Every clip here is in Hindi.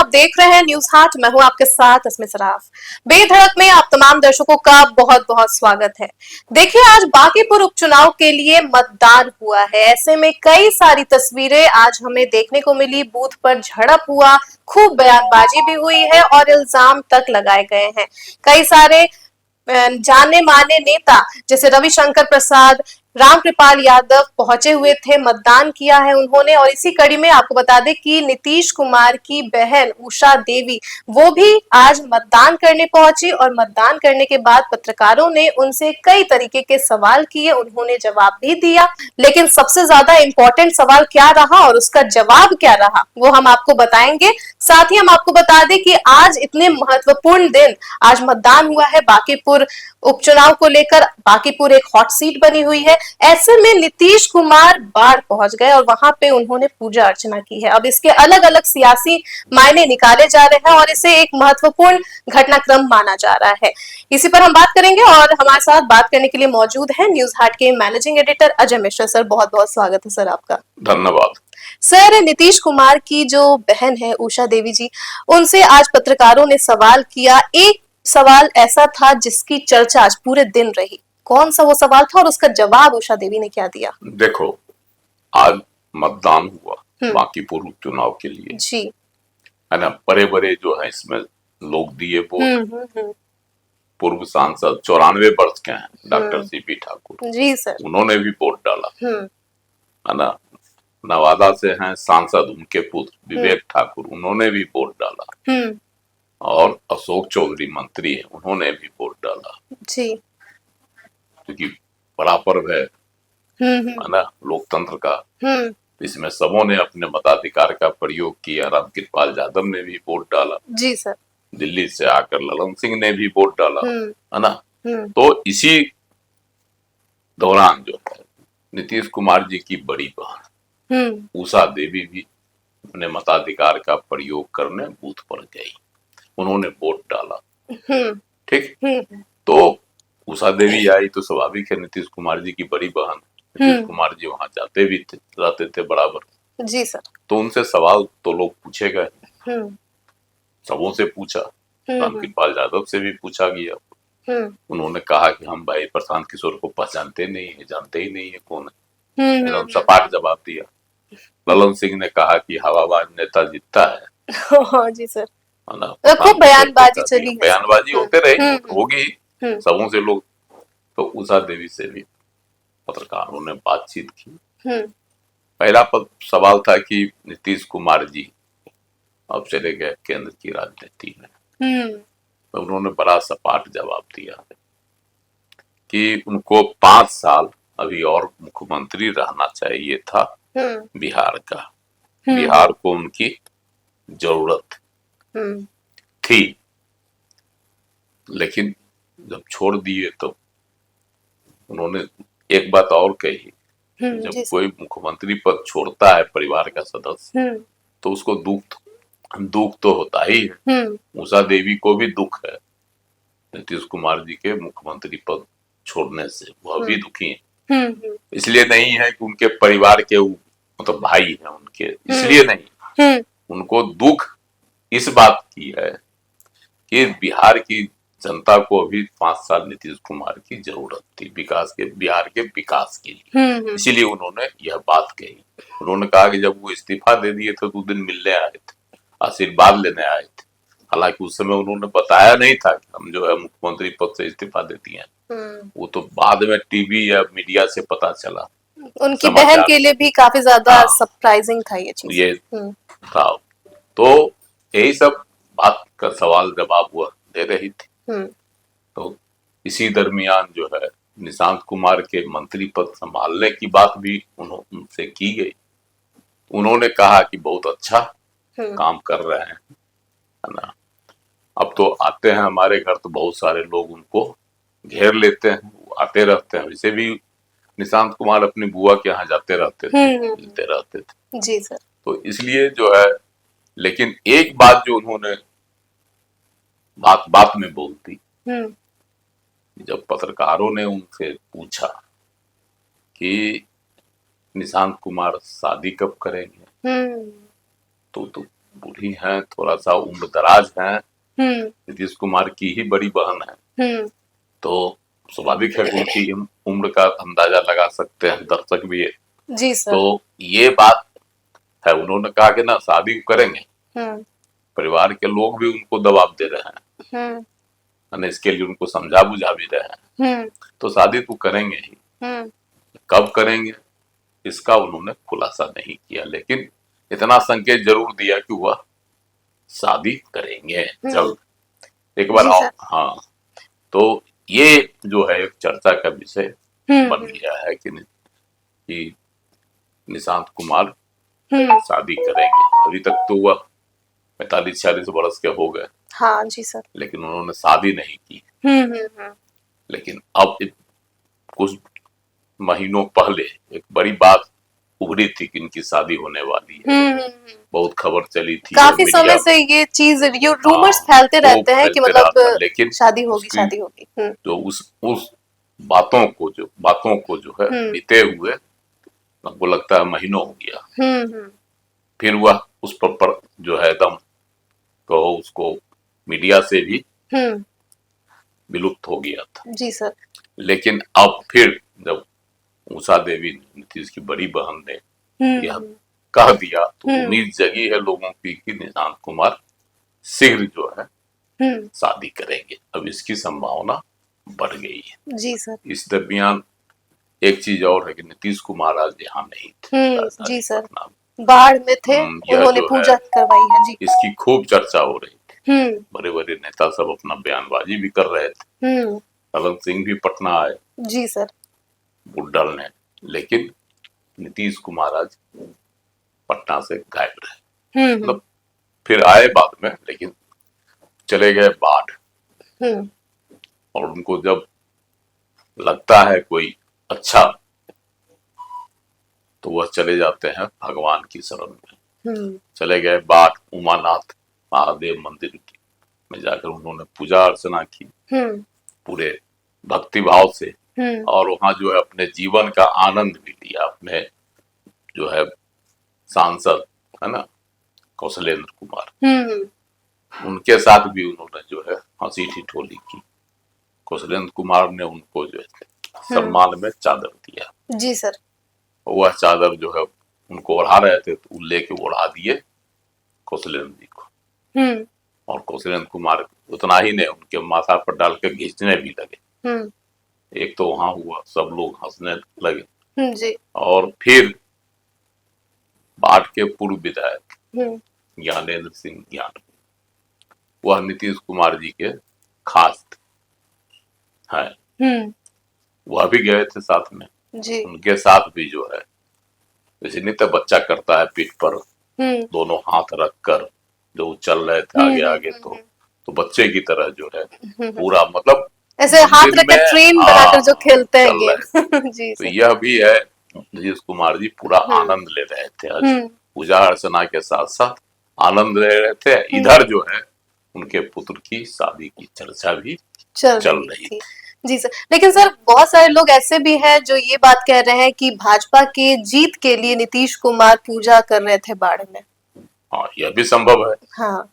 देख रहे हैं न्यूज हाट। मैं हूं आपके साथ अस्मित सराफ। बेधड़क में आप तमाम दर्शकों का बहुत बहुत स्वागत है। देखिए, आज बांकीपुर उपचुनाव के लिए मतदान हुआ है। ऐसे में कई सारी तस्वीरें आज हमें देखने को मिली। बूथ पर झड़प हुआ, खूब बयानबाजी भी हुई है और इल्जाम तक लगाए गए हैं। कई सारे जाने माने नेता जैसे रविशंकर प्रसाद, रामकृपाल यादव पहुंचे हुए थे, मतदान किया है उन्होंने। और इसी कड़ी में आपको बता दें कि नीतीश कुमार की बहन उषा देवी वो भी आज मतदान करने पहुंची और मतदान करने के बाद पत्रकारों ने उनसे कई तरीके के सवाल किए, उन्होंने जवाब भी दिया। लेकिन सबसे ज्यादा इंपॉर्टेंट सवाल क्या रहा और उसका जवाब क्या रहा वो हम आपको बताएंगे। साथ ही हम आपको बता दें कि आज इतने महत्वपूर्ण दिन, आज मतदान हुआ है बांकीपुर उपचुनाव को लेकर। बांकीपुर एक हॉट सीट बनी हुई है। ऐसे में नीतीश कुमार बाढ़ पहुंच गए और वहां पे उन्होंने पूजा अर्चना की है। अब इसके अलग अलग सियासी मायने निकाले जा रहे हैं और इसे एक महत्वपूर्ण घटनाक्रम माना जा रहा है। इसी पर हम बात करेंगे और हमारे साथ बात करने के लिए मौजूद है न्यूज हाट के managing editor Ajay Mishra. Sir, बहुत बहुत स्वागत है सर आपका। धन्यवाद। सर, नीतीश कुमार की जो बहन है उषा देवी जी, उनसे आज पत्रकारों ने सवाल किया। एक सवाल ऐसा था जिसकी चर्चा आज पूरे दिन रही। कौन सा वो सवाल था और उसका जवाब उषा देवी ने क्या दिया? देखो, आज मतदान हुआ बांकीपुर उपचुनाव के लिए जी, है ना। बड़े बड़े जो है इसमें लोग दिए वोट। पूर्व सांसद 94 वर्ष के हैं doctor CP Thakur ji sir, उन्होंने भी वोट डाला है ना। नवादा से हैं सांसद, उनके पुत्र विवेक ठाकुर उन्होंने भी वोट डाला। और अशोक चौधरी मंत्री है, उन्होंने भी वोट डाला जी, क्योंकि बड़ा पर्व है ना लोकतंत्र का। इसमें सबों ने अपने मताधिकार का प्रयोग किया। रामकृपाल यादव ने भी वोट डाला जी सर, दिल्ली से आकर, ललन सिंह ने भी वोट डाला है ना। तो इसी दौरान जो है नीतीश कुमार जी की बड़ी बहन उषा देवी भी अपने मताधिकार का प्रयोग करने बूथ पर गई, उन्होंने वोट डाला। ठीक, तो उषा देवी आई तो स्वाभाविक है, नीतीश कुमार जी की बड़ी बहन, नीतीश कुमार जी वहां जाते भी थे, रहते थे बराबर। जी सर, तो उनसे सवाल तो लोग पूछे गए, सबों से पूछा। रामकृपाल यादव से भी पूछा गया। उन्होंने कहा कि हम भाई प्रशांत किशोर को पहचानते नहीं है, जानते ही नहीं है कौन है। एकदम सपाट जवाब दिया। ललन सिंह ने कहा कि हवाबाज नेता जीतता है। जी सर, है ना। खूब बयानबाजी चली, बयानबाजी होते रही, होगी सबों से लोग। तो उषा देवी से भी पत्रकारों ने बातचीत की। पहला सवाल था कि नीतीश कुमार जी अब चले गए केंद्र की राजनीति में। तो उन्होंने बड़ा सपाट जवाब दिया कि उनको 5 साल अभी और मुख्यमंत्री रहना चाहिए था बिहार का। बिहार को उनकी जरूरत थी, लेकिन जब छोड़ दिए तो उन्होंने एक बात और कही, जब कोई मुख्यमंत्री पद छोड़ता है परिवार का सदस्य तो उसको दुख तो होता ही है। उषा देवी को भी दुख है नीतीश कुमार जी के मुख्यमंत्री पद छोड़ने से, वह भी दुखी है। इसलिए नहीं है कि उनके परिवार के मतलब भाई हैं उनके, इसलिए नहीं, उनको दुख इस बात की है कि बिहार की जनता को अभी 5 साल नीतीश कुमार की जरूरत थी विकास के, बिहार के विकास के लिए। इसीलिए उन्होंने यह बात कही। उन्होंने कहा कि जब वो इस्तीफा दे दिए थे तो 2 दिन मिलने आए थे, आशीर्वाद लेने आए थे। हालांकि उस समय उन्होंने बताया नहीं था कि हम जो है मुख्यमंत्री पद से इस्तीफा देती हैं। वो तो बाद में टीवी या मीडिया से पता चला। उनकी बहन के लिए भी काफी ज्यादा सरप्राइजिंग था ये चीज। ये था। तो यही सब बात का सवाल जवाब हुआ दे रही थी। तो इसी दरमियान जो है निशांत कुमार के मंत्री पद संभालने की बात भी उनसे की गई। उन्होंने कहा कि बहुत अच्छा काम कर रहे हैं, है ना। अब तो आते हैं हमारे घर तो बहुत सारे लोग उनको घेर लेते हैं, आते रहते हैं। वैसे भी निशांत कुमार अपनी बुआ के यहाँ जाते रहते थे, मिलते रहते थे। जी सर। तो इसलिए जो है, लेकिन एक बात जो उन्होंने बात में बोल दी, जब पत्रकारों ने उनसे पूछा कि निशांत कुमार शादी कब करेंगे, तो बूढ़ी हैं, थोड़ा सा उम्र दराज हैं, नीतीश कुमार की ही बड़ी बहन है, तो स्वाभाविक है कि उनकी उम्र का अंदाजा लगा सकते हैं दर्शक भी है। जी सर। तो ये बात है, उन्होंने कहा कि ना शादी करेंगे, परिवार के लोग भी उनको दबाव दे रहे हैं, इसके लिए उनको समझा बुझा भी रहे हैं, तो शादी तो करेंगे ही, कब करेंगे इसका उन्होंने खुलासा नहीं किया, लेकिन इतना संकेत जरूर दिया कि वह शादी करेंगे जल्द, एक बार। हाँ, तो ये जो है एक चर्चा का विषय बन गया है कि निशांत कुमार शादी करेंगे। अभी तक तो वह 45-46 वर्ष के हो गए। हाँ जी सर। लेकिन उन्होंने शादी नहीं की। लेकिन अब कुछ महीनों पहले एक बड़ी बात उभरी थी कि इनकी शादी होने वाली है। बहुत खबर चली थी, काफी समय से ये चीज, ये रूमर्स फैलते रहते हैं कि मतलब लेकिन शादी होगी। तो उस बातों को जो है बीते हुए हमको लगता है महीनों हो गया। फिर वह उस पर जो है दम कहो उसको मीडिया से भी विलुप्त हो गया था। जी सर। लेकिन अब फिर जब उषा देवी नीतीश की बड़ी बहन ने यह कह दिया तो उम्मीद जगी है लोगों की कि निशांत कुमार शीघ्र जो है शादी करेंगे। अब इसकी संभावना बढ़ गई है। जी सर। इस दरमियान एक चीज और है कि नीतीश कुमार आज यहाँ नहीं थे। जी सर, बाढ़ में थे, उन्होंने पूजा करवाई है। जी। इसकी खूब चर्चा हो रही थी, बड़े बड़े नेता सब अपना बयानबाजी भी कर रहे थे। कलन सिंह भी पटना आए। जी सर। बुड्ढल ने, लेकिन नीतीश कुमार आज पटना से गायब रहे। मतलब फिर आए बाद में, लेकिन चले गए बाढ़। और उनको जब लगता है कोई अच्छा तो वह चले जाते हैं भगवान की शरण में। चले गए बाढ़, उमानाथ महादेव मंदिर में जाकर उन्होंने पूजा अर्चना की पूरे भक्ति भाव से, और वहां जो है अपने जीवन का आनंद भी लिया। अपने जो है सांसद है ना कौशलेंद्र कुमार, उनके साथ भी उन्होंने जो है हंसी ठिठोली की। कौशलेंद्र कुमार ने उनको जो है सम्मान में चादर दिया। जी सर। वह चादर जो है उनको ओढ़ा रहे थे तो लेके ओढ़ा दिए कौशलेंद्र जी को। और कौशलेंद्र कुमार उतना ही नहीं, उनके माथा पर डाल के घींचने भी लगे। एक तो वहां हुआ, सब लोग हंसने लगे। जी। और फिर बाढ़ के पूर्व विधायक ज्ञानेंद्र सिंह ज्ञान, वह नीतीश कुमार जी के खास हैं, वह भी गए थे साथ में। जी। उनके साथ भी जो है जैसे नित्य बच्चा करता है पीठ पर दोनों हाथ रख कर जो चल रहे थे आगे आगे, तो बच्चे की तरह जो है पूरा मतलब ऐसे हाथ रख कर ट्रेन बनाकर जो खेलते हैं गेम। जी। तो यह भी है, नीतीश कुमार जी पूरा आनंद ले रहे थे आज, पूजा अर्चना के साथ साथ आनंद ले रहे थे। इधर जो है उनके पुत्र की शादी की चर्चा भी चल रही थी। जी सर। लेकिन सर बहुत सारे लोग ऐसे भी हैं जो ये बात कह रहे हैं कि भाजपा के जीत के लिए नीतीश कुमार पूजा कर रहे थे बाढ़ में। हाँ, यह भी संभव है। हाँ,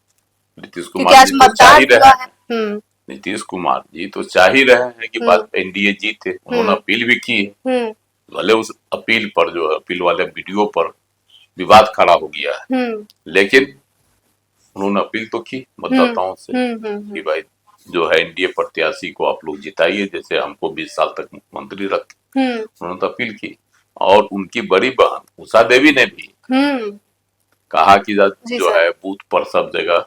नीतीश कुमार जी तो चाह ही रहे हैं। नीतीश कुमार जी तो चाह ही रहे हैं कि एनडीए जीते। उन्होंने अपील भी की है। भले उस अपील पर जो है अपील वाले वीडियो पर विवाद खड़ा हो गया है, लेकिन उन्होंने अपील तो की मतदाताओं से कि भाई जो है एनडीए प्रत्याशी को आप लोग जिताइए, जैसे हमको 20 साल तक मुख्यमंत्री रखे। उन्होंने तो अपील की। और उनकी बड़ी बहन उषा देवी ने भी कहा कि जो है बूथ पर सब जगह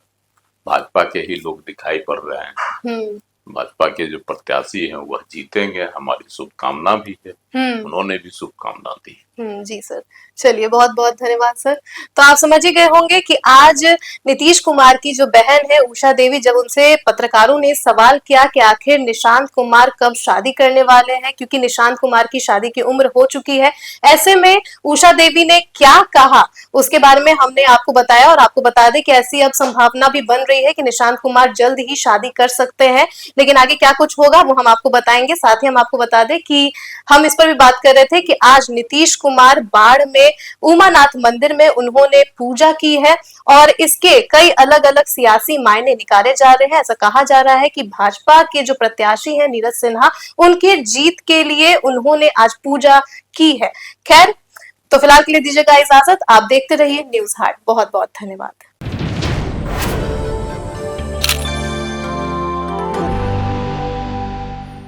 भाजपा के ही लोग दिखाई पड़ रहे हैं, भाजपा के जो प्रत्याशी हैं वह जीतेंगे, हमारी शुभकामना भी है। उन्होंने भी शुभकामना दी। जी सर। चलिए, बहुत बहुत धन्यवाद सर। तो आप समझ ही गए होंगे कि आज नीतीश कुमार की जो बहन है उषा देवी, जब उनसे पत्रकारों ने सवाल किया कि आखिर निशांत कुमार कब शादी करने वाले हैं, क्योंकि निशांत कुमार की शादी की उम्र हो चुकी है, ऐसे में उषा देवी ने क्या कहा उसके बारे में हमने आपको बताया। और आपको बता दें कि ऐसी अब संभावना भी बन रही है कि निशांत कुमार जल्द ही शादी कर सकते हैं। लेकिन आगे क्या कुछ होगा वो हम आपको बताएंगे। साथ ही हम आपको बता दें कि हम इस पर भी बात कर रहे थे कि आज नीतीश कुमार बाढ़ में उमानाथ मंदिर में उन्होंने पूजा की है और इसके कई अलग अलग सियासी मायने निकाले जा रहे हैं। ऐसा कहा जा रहा है कि भाजपा के जो प्रत्याशी हैं नीरज सिन्हा, उनके जीत के लिए उन्होंने आज पूजा की है। खैर, तो फिलहाल के लिए दीजिएगा इजाजत। आप देखते रहिए न्यूज हाट। बहुत बहुत धन्यवाद।